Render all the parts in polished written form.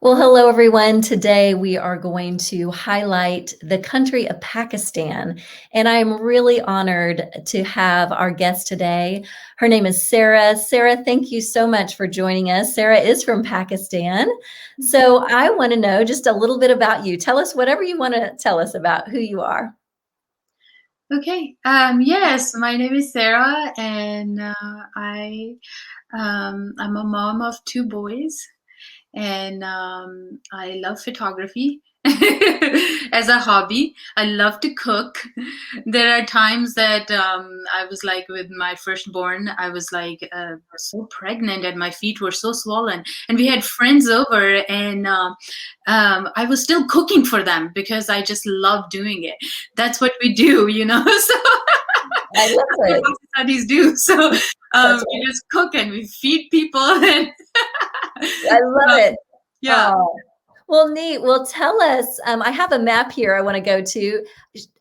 Well, hello everyone. Today we are going to highlight the country of Pakistan, and I'm really honored to have our guest today. Her name is Sarah. Sarah, thank you so much for joining us. Sarah is from Pakistan. So I want to know just a little bit about you. Tell us whatever you want to tell us about who you are. Okay. Yes, my name is Sarah, and I'm a mom of two boys, and I love photography as a hobby. I love to cook. There are times that I was like with my firstborn, I was like so pregnant and my feet were so swollen. And we had friends over, and I was still cooking for them because I just love doing it. That's what we do, you know? So I love that's what it. Pakistanis do. So That's we right. just cook and we feed people. And I love um, it. yeah. Oh, well, neat. Well, tell us. I have a map here I want to go to.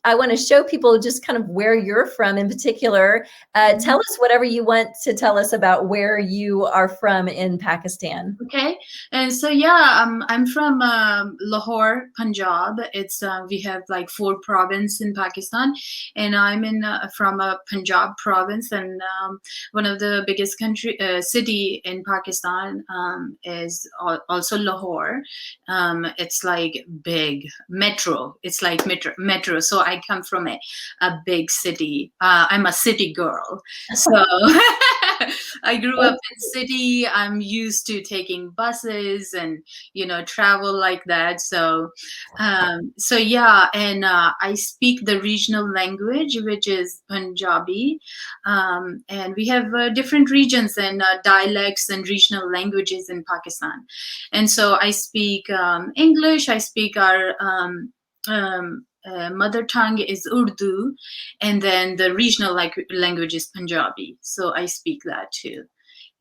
I want to show people just kind of where you're from in particular. Tell us whatever you want to tell us about where you are from in Pakistan. Okay, and so yeah, I'm from Lahore, Punjab. It's we have like four provinces in Pakistan, and I'm in from a Punjab province, and one of the biggest country city in Pakistan is also Lahore. It's like big metro. It's like metro. So I come from a big city. I'm a city girl, so. I grew up in city. I'm used to taking buses and travel like that. So yeah, and I speak the regional language, which is Punjabi, and we have different regions and dialects and regional languages in Pakistan. And so I speak English. I speak our mother tongue is Urdu, and then the regional language is Punjabi. So I speak that too.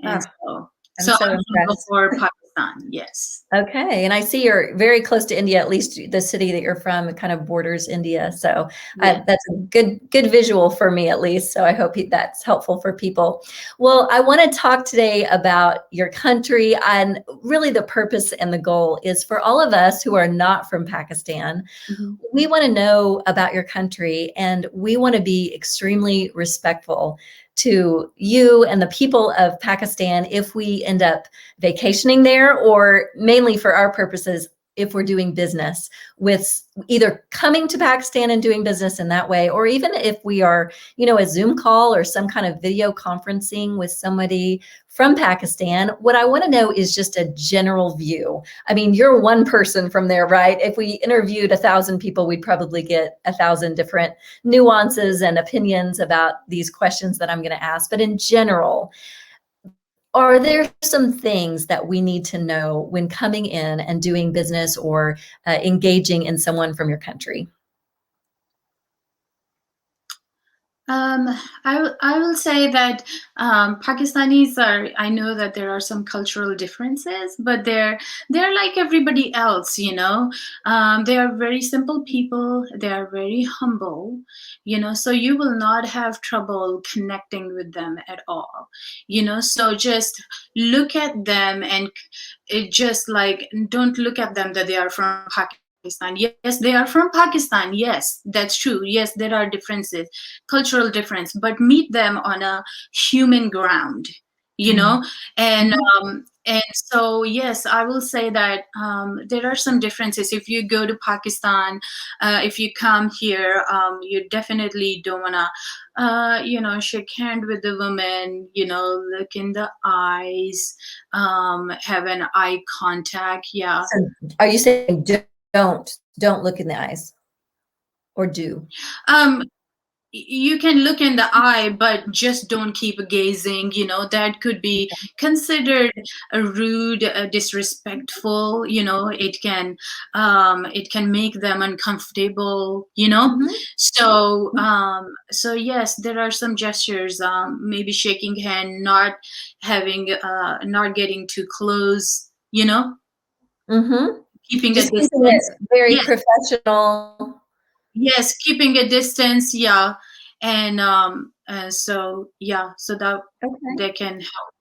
And Ah, I'm so so I'm from impressed. Lahore, Pakistan. Yes. Okay, and I see you're very close to India, at least the city that you're from, it kind of borders India. So Yeah. that's a good visual for me, at least. So I hope that's helpful for people. Well, I want to talk today about your country, and really the purpose and the goal is for all of us who are not from Pakistan. Mhm. We want to know about your country, and we want to be extremely respectful to you and the people of Pakistan if we end up vacationing there, or mainly for our purposes, if we're doing business with either coming to Pakistan and doing business in that way, or even if we are, a Zoom call or some kind of video conferencing with somebody from Pakistan. What I want to know is just a general view. I mean, you're one person from there, right? If we interviewed 1,000 people, we'd probably get 1,000 different nuances and opinions about these questions that I'm going to ask. But in general, are there some things that we need to know when coming in and doing business or engaging in someone from your country? Um, I will say that Pakistanis are. I know that there are some cultural differences, but they're like everybody else. They are very simple people. They are very humble. So you will not have trouble connecting with them at all. So just look at them and it just like don't look at them that they are from Pakistan. Yes, they are from Pakistan. Yes, that's true. Yes, there are differences, cultural difference, but meet them on a human ground, you Mm. know and Mhm. so yes, I will say that there are some differences. If you go to Pakistan, if you come here, you definitely don't want to shake hand with the woman, look in the eyes, have an eye contact. Yeah. So are you saying don't look in the eyes, or do? um you can look in the eye, but just don't keep gazing. That could be considered a rude, disrespectful. It can make them uncomfortable. Mhm. So yes, there are some gestures, maybe shaking hand, not getting too close, Mhm. keeping a Just keeping it distance. very Yes. professional. Yes, keeping a distance, yeah. And so yeah, so that Okay. they can help.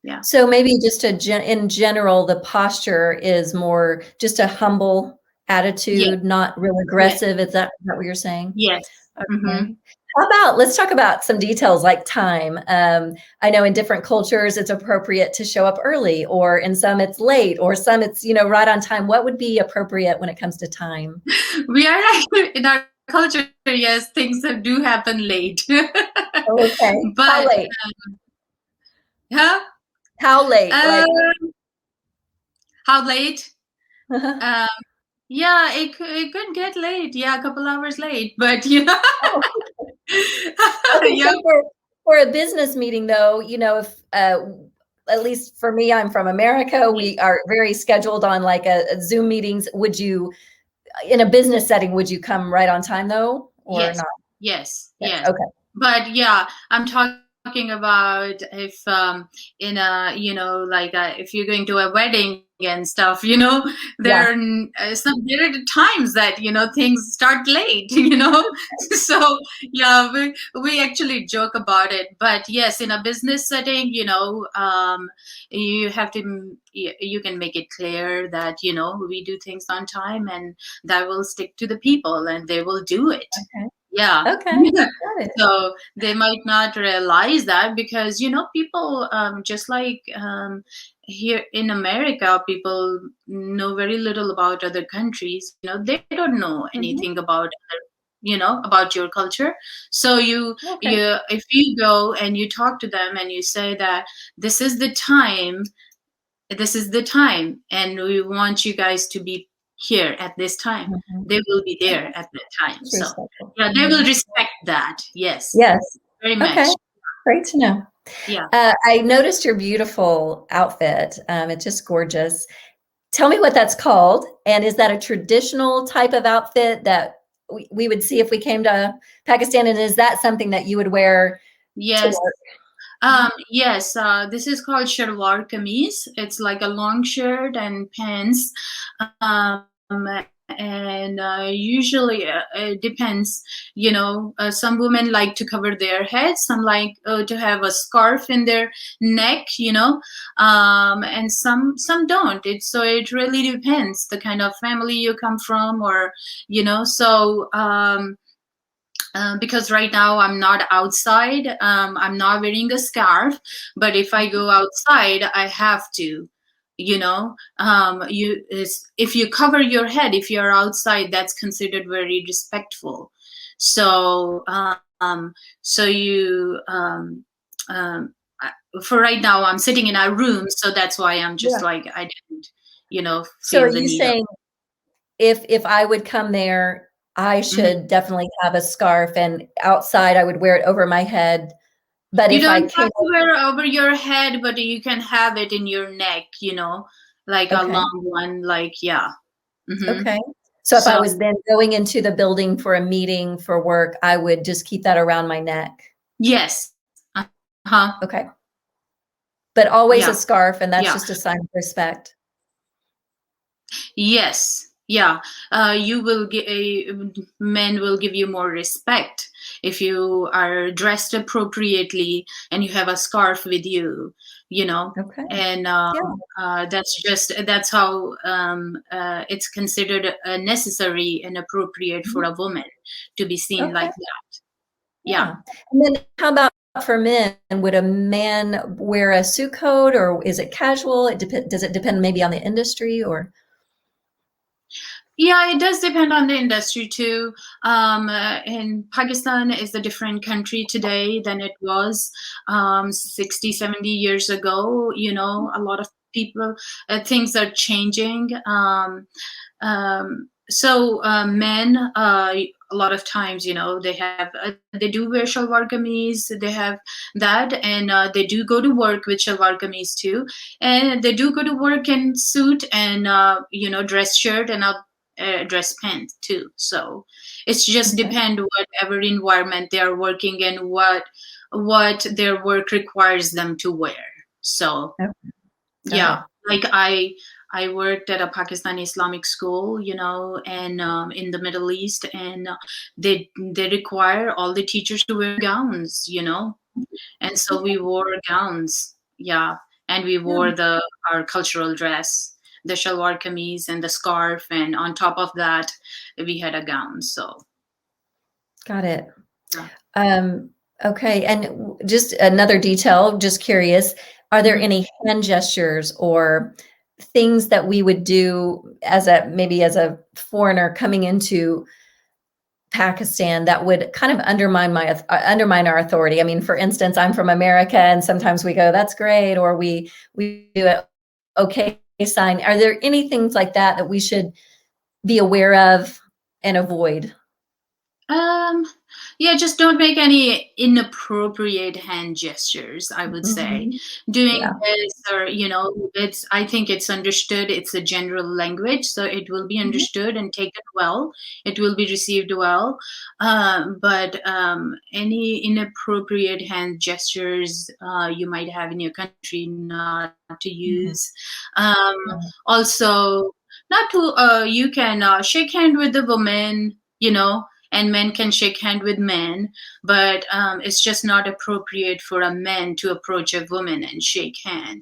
Yeah. So maybe just in general, the posture is more just a humble Yes. attitude, not real Yes. aggressive. Is that what you're saying? Yes. Okay. How about let's talk about some details like time. I know in different cultures it's appropriate to show up early, or in some it's late, or some it's, right on time. What would be appropriate when it comes to time? We are actually in our culture, yes, things that do happen late. Oh, okay. How But late? huh? How late? Uh, Like, how late? Um, yeah, it could get late. Yeah, a couple hours late, but oh, okay, yeah, so for a business meeting though, if at least for me, I'm from America, yes, we are very scheduled on like a Zoom meetings. Would you, in a business setting, would you come right on time though, or yes, not? yes, Okay. yes. Okay. But yeah, I'm talking about if in a like if you're going to a wedding and stuff, Yeah. there are times that things start late, so yeah, we actually joke about it. But yes, in a business setting, you have to you can make it clear that we do things on time, and that will stick to the people and they will do it. Okay. Yeah. Okay. Got it. So they might not realize that because people just like here in America, people know very little about other countries. They don't know Mhm. anything about about your culture. So Okay. you if you go and you talk to them and you say that this is the time, and we want you guys to be here at this time, Mhm. they will be Okay. there at that time. It's So respectful. yeah, they will Mhm. respect that. Yes, Yes. very Okay. much. Great to know. Yeah. I noticed your beautiful outfit. It's just gorgeous. Tell me what that's called, and is that a traditional type of outfit that we would see if we came to Pakistan, and is that something that you would wear to Yes. work? Yes, this is called shalwar kameez. It's like a long shirt and pants. Um, and usually it depends. Some women like to cover their heads, some like to have a scarf in their neck, and some don't. It really depends the kind of family you come from, or so. Because right now I'm not outside. I'm not wearing a scarf, but if I go outside, I have to. If you cover your head, if you're outside, that's considered very respectful. So, so you, I- for right now, I'm sitting in a room, so that's why I'm just Yeah. like I didn't, So are feel the you need of. saying if I would come there, I Mhm. should definitely have a scarf, and outside I would wear it over my head, but You if I don't have came to wear it over your head, but you can have it in your neck, like a okay, long one, like, yeah. okay. So if I So, was then going into the building for a meeting for work, I would just keep that around my neck. yes. Uh-huh. Okay. But always a Yeah. scarf, and that's Yeah. just a sign of respect. Yes. Yeah. You will get men will give you more respect if you are dressed appropriately and you have a scarf with you, Okay. and Yeah. that's how it's considered necessary and appropriate for Mhm. a woman to be seen Okay. like that. Yeah. Yeah. And then how about for men? Would a man wear a suit coat, or is it casual? Does it depend maybe on the industry, or? Yeah, it does depend on the industry too. And Pakistan is a different country today than it was 60, 70 years ago. A lot of people, things are changing. Men, a lot of times, they do wear shalwar kameez, they have that, and they do go to work with shalwar kameez too. And they do go to work in suit and, dress shirt and a dress pant too. So it's just Okay. depend whatever environment they are working in, what their work requires them to wear. So Okay. Got yeah, it. like I worked at a Pakistani Islamic school, and in the Middle East, and they require all the teachers to wear gowns, and so we wore gowns. Yeah, and we wore our cultural dress, the shalwar kameez and the scarf, and on top of that, we had a gown. So, got it. yeah. Okay, and just another detail, just curious, are there any hand gestures or things that we would do as maybe as a foreigner coming into Pakistan that would kind of undermine our authority? I mean, for instance, I'm from America, and sometimes we go, "That's great," or we do a okay sign. Are there any things like that we should be aware of and avoid? Yeah, just don't make any inappropriate hand gestures, I would say. Doing Yeah. this, or, I think it's understood, it's a general language, so it will be understood and taken well. It will be received well. But any inappropriate hand gestures you might have in your country, not to use. Also, not to, you can shake hand with the woman, and men can shake hand with men, but it's just not appropriate for a man to approach a woman and shake hand,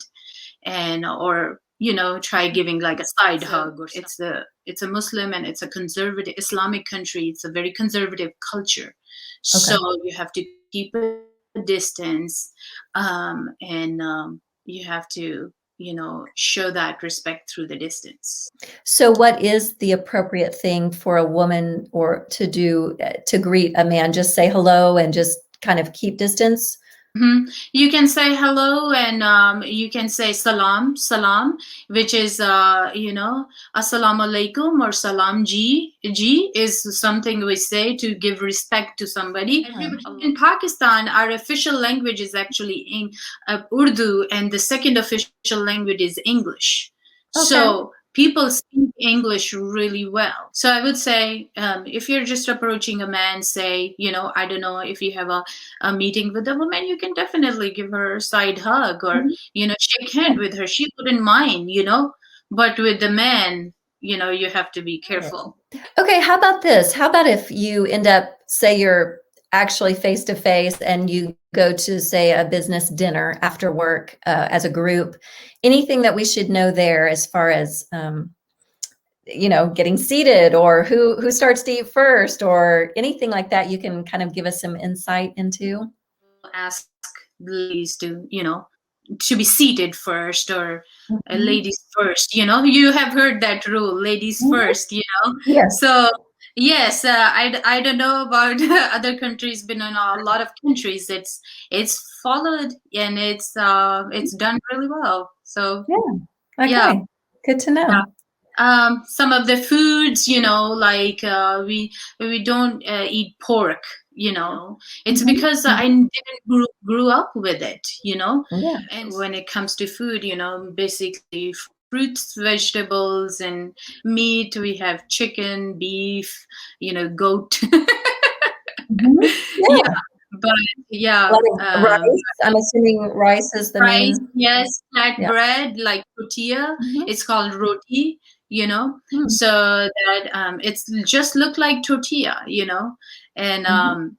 or try giving like a side hug. Or it's a Muslim and it's a conservative Islamic country. It's a very conservative culture, so you have to keep a distance, and you have to show that respect through the distance. So what is the appropriate thing for a woman or to do to greet a man? Just say hello and just kind of keep distance? You can say hello, and you can say salam, which is assalamu alaikum, or salam ji. Ji is something we say to give respect to somebody. In Pakistan, our official language is actually in Urdu, and the second official language is English. So people speak English really well. So I would say, if you're just approaching a man, say, I don't know, if you have a meeting with a woman, you can definitely give her a side hug, or, shake hand with her. She wouldn't mind, but with the man, you have to be careful. Okay, how about this? How about if you end up, say you're actually face to face and you go to, say, a business dinner after work as a group? Anything that we should know there as far as getting seated, or who starts to eat first, or anything like that? You can kind of give us some insight into. Ask ladies to be seated first, or ladies first. You have heard that rule, ladies first. Yes. So yes, I don't know about other countries, but in a lot of countries it's followed, and it's done really well. So Okay, good to know. Some of the foods, like we don't eat pork. It's because I didn't grew up with it. And when it comes to food, basically fruits, vegetables, and meat, we have chicken, beef, goat. Yeah, but Rice. I'm assuming rice is the rice, main. yes, flat bread like tortilla. It's called roti. So that it's just look like tortilla. And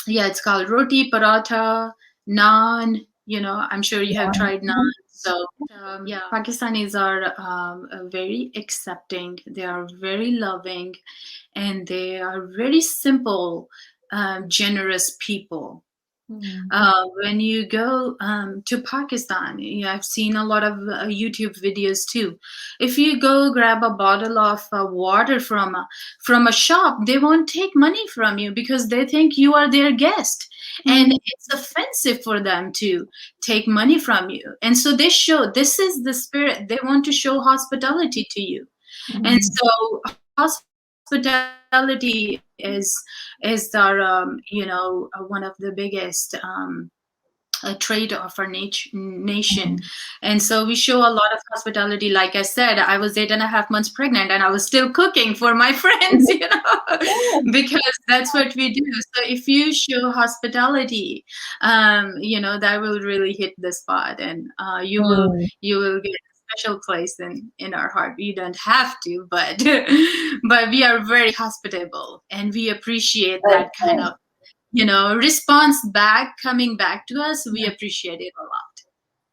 it's called roti, paratha, naan. I'm sure you have tried naan. So Pakistanis are very accepting. They are very loving, and they are very simple, generous people. When you go to Pakistan, I've seen a lot of YouTube videos too. If you go grab a bottle of water from a shop, they won't take money from you because they think you are their guest. And it's offensive for them to take money from you. And so they show, this is the spirit. They want to show hospitality to you. And so hospitality is our one of the biggest trait of our nation. And so we show a lot of hospitality. Like I said, I was 8.5 months pregnant, and I was still cooking for my friends, because that's what we do. So if you show hospitality, that will really hit the spot, and you will get special place in our heart. You don't have to, but we are very hospitable, and we appreciate that kind of response back, coming back to us. We appreciate it a lot.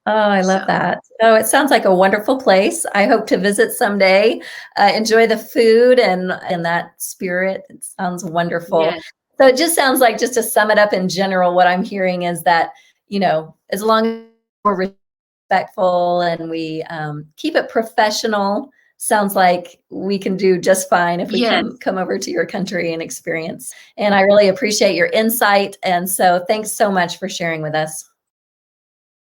Oh, I love So that. Oh, it sounds like a wonderful place. I hope to visit someday. Enjoy the food and that spirit. It sounds wonderful. yes, So it just sounds like, just to sum it up in general, what I'm hearing is that, as long as we're respectful and we keep it professional, sounds like we can do just fine if we yes. come over to your country and experience. And I really appreciate your insight. And so thanks so much for sharing with us.